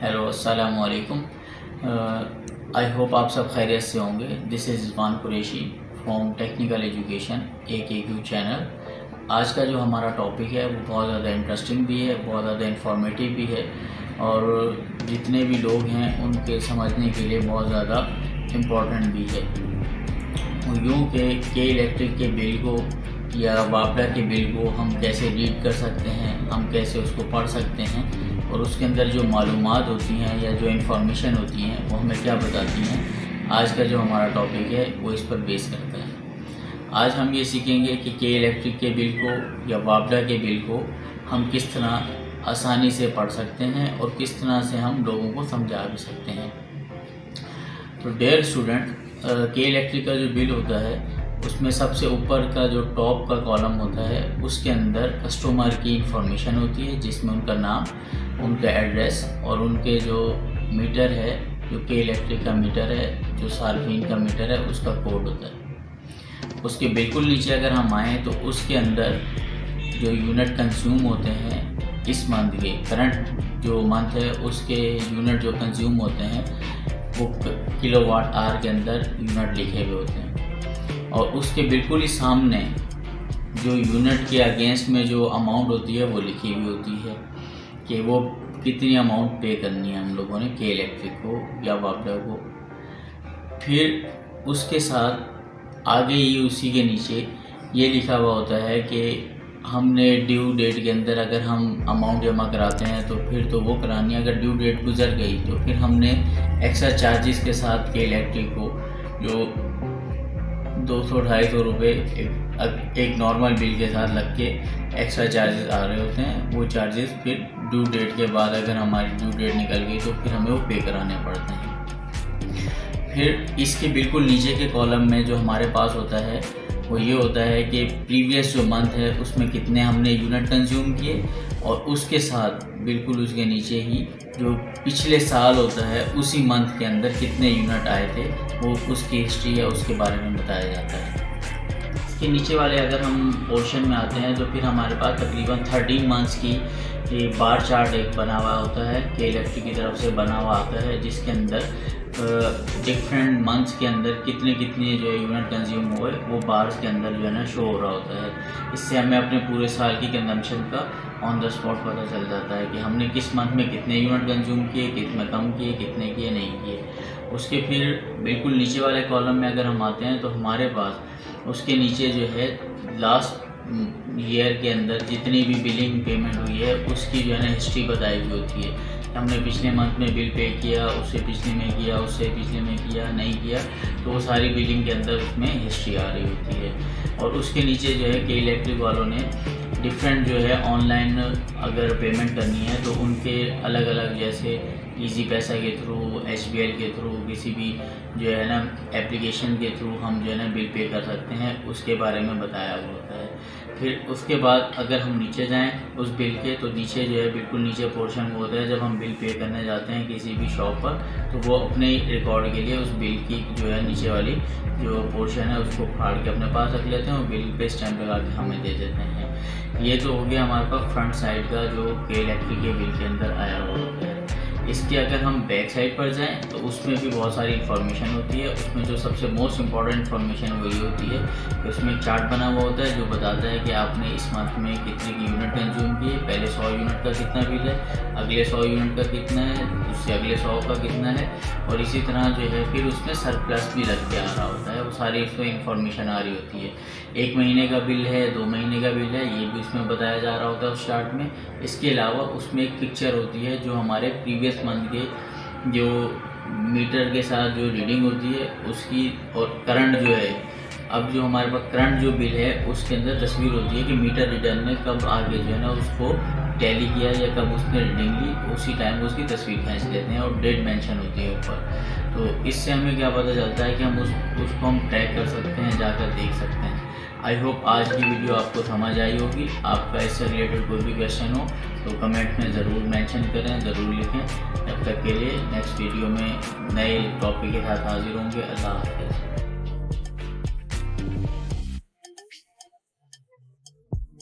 Hello अस्सलाम वालेकुम। I hope आप सब खैरियत से होंगे। This is Izwan Qureshi from technical education AKQ channel. आज का जो हमारा टॉपिक है वो बहुत ज़्यादा इंटरेस्टिंग भी है, बहुत ज़्यादा इंफॉर्मेटिव भी है और जितने भी लोग हैं उनके समझने के लिए बहुत ज़्यादा इम्पोर्टेंट भी है। यूँ के इलेक्ट्रिक के बिल को या वापडा के बिल को हम कैसे रीड कर सकते हैं, हम कैसे उसको पढ़ सकते हैं और उसके अंदर जो मालूमात होती हैं या जो इन्फॉर्मेशन होती हैं वो हमें क्या बताती हैं। आज का जो हमारा टॉपिक है वो इस पर बेस करता है। आज हम ये सीखेंगे कि के इलेक्ट्रिक के बिल को या वापडा के बिल को हम किस तरह आसानी से पढ़ सकते हैं और किस तरह से हम लोगों को समझा भी सकते हैं। तो डियर स्टूडेंट, के इलेक्ट्रिक का जो बिल होता है उसमें सबसे ऊपर का जो टॉप का कॉलम होता है उसके अंदर कस्टमर की इंफॉर्मेशन होती है, जिसमें उनका नाम, उनका एड्रेस और उनके जो मीटर है, जो के इलेक्ट्रिक का मीटर है, जो सार्फिन का मीटर है, उसका कोड होता है। उसके बिल्कुल नीचे अगर हम आएँ तो उसके अंदर जो यूनिट कंज्यूम होते हैं इस मंथ के, करंट जो मंथ है उसके यूनिट जो कंज्यूम होते हैं वो किलोवाट आवर के अंदर यूनिट लिखे हुए होते हैं और उसके बिल्कुल ही सामने जो यूनिट के अगेंस्ट में जो अमाउंट होती है वो लिखी हुई होती है कि वो कितनी अमाउंट पे करनी है हम लोगों ने के इलेक्ट्रिक को या वापडा को। फिर उसके साथ आगे ही उसी के नीचे ये लिखा हुआ होता है कि हमने ड्यू डेट के अंदर अगर हम अमाउंट जमा कराते हैं तो फिर तो वो करानी है, अगर ड्यू डेट गुजर गई तो फिर हमने एक्स्ट्रा चार्जेस के साथ के इलेक्ट्रिक को जो 200-250 रुपये एक नॉर्मल बिल के साथ लग के एक्स्ट्रा चार्जेस आ रहे होते हैं, वो चार्जेस फिर ड्यू डेट के बाद अगर हमारी ड्यू डेट निकल गई तो फिर हमें वो पे कराने पड़ते हैं। फिर इसके बिल्कुल नीचे के कॉलम में जो हमारे पास होता है वो ये होता है कि प्रीवियस जो मंथ है उसमें कितने हमने यूनिट कंज्यूम किए और उसके साथ बिल्कुल उसके नीचे ही जो पिछले साल होता है उसी मंथ के अंदर कितने यूनिट आए थे वो उसकी हिस्ट्री है, उसके बारे में बताया जाता है। इसके नीचे वाले अगर हम पोर्शन में आते हैं तो फिर हमारे पास तकरीबन 13 मंथ्स की बार चार्ट एक बना हुआ होता है, के इलेक्ट्रिक की तरफ से बना हुआ आता है, जिसके अंदर डिफरेंट मंथ्स के अंदर कितने जो यूनिट कंज्यूम हुए वो बार्स के अंदर जो है ना शो हो रहा होता है। इससे हमें अपने पूरे साल की कंजम्पशन का ऑन द स्पॉट पता चल जाता है कि हमने किस मंथ में कितने यूनिट कंज्यूम किए, कितने कम किए, कितने किए नहीं किए। उसके फिर बिल्कुल नीचे वाले कॉलम में अगर हम आते हैं तो हमारे पास उसके नीचे जो है लास्ट ईयर के अंदर जितनी भी बिलिंग पेमेंट हुई है उसकी जो है ना हिस्ट्री बताई हुई होती है। हमने पिछले मंथ में बिल पे किया, उससे पिछले में किया, उससे पिछले में किया, नहीं किया, तो वो सारी बिलिंग के अंदर उसमें हिस्ट्री आ रही होती है। और उसके नीचे जो है के इलेक्ट्रिक वालों ने डिफरेंट जो है ऑनलाइन अगर पेमेंट करनी है तो उनके अलग अलग, जैसे इजी पैसा के थ्रू, SBI के थ्रू, किसी भी जो है ना एप्लीकेशन के थ्रू हम जो है ना बिल पे कर सकते हैं, उसके बारे में बताया हुआ होता है। फिर उसके बाद अगर हम नीचे जाएं उस बिल के, तो नीचे जो है बिल्कुल नीचे पोर्शन वो होता है जब हम बिल पे करने जाते हैं किसी भी शॉप पर, तो वो अपने रिकॉर्ड के लिए उस बिल की जो है नीचे वाली जो पोर्शन है उसको फाड़ के अपने पास रख लेते हैं और बिल पे स्टैम्प लगा के हमें दे देते हैं। ये तो हो गया हमारे पास फ्रंट साइड का जो के इलेक्ट्रिक के बिल के अंदर आया हुआ होता है। इसके अगर हम बैक साइड पर जाएं तो उसमें भी बहुत सारी इन्फॉर्मेशन होती है। उसमें जो सबसे मोस्ट इम्पॉर्टेंट इन्फॉर्मेशन वही होती है कि उसमें एक चार्ट बना हुआ होता है जो बताता है कि आपने इस मंथ में कितने की यूनिट कंज्यूम किए, पहले 100 यूनिट का कितना बिल है, अगले 100 यूनिट का कितना है, उससे अगले 100 का कितना है, और इसी तरह जो है फिर उसमें सरप्लस भी लग के आ रहा होता है। वो सारी उसमें इन्फॉर्मेशन आ रही होती है। 1 महीने का बिल है, 2 महीने का बिल है, ये भी उसमें बताया जा रहा होता है उस चार्ट में। इसके अलावा उसमें एक पिक्चर होती है जो हमारे प्रीवियस मंथ के जो मीटर के साथ जो रीडिंग होती है उसकी, और करंट जो है, अब जो हमारे पास करंट जो बिल है उसके अंदर तस्वीर होती है कि मीटर रीडर ने कब आगे जो है ना उसको टैली किया या कब उसने रीडिंग ली, उसी टाइम उसकी तस्वीर खींच लेते हैं और डेट मेंशन होती है ऊपर। तो इससे हमें क्या पता चलता है कि हम उसको हम ट्रैक कर सकते हैं, जाकर देख सकते हैं। आई होप आज की वीडियो आपको समझ आई होगी। आपका इससे रिलेटेड कोई भी क्वेश्चन हो तो कमेंट में ज़रूर मेंशन करें, ज़रूर लिखें। तब तक के लिए नेक्स्ट वीडियो में नए टॉपिक के साथ हाजिर होंगे। अल्लाह हाफ़िज़।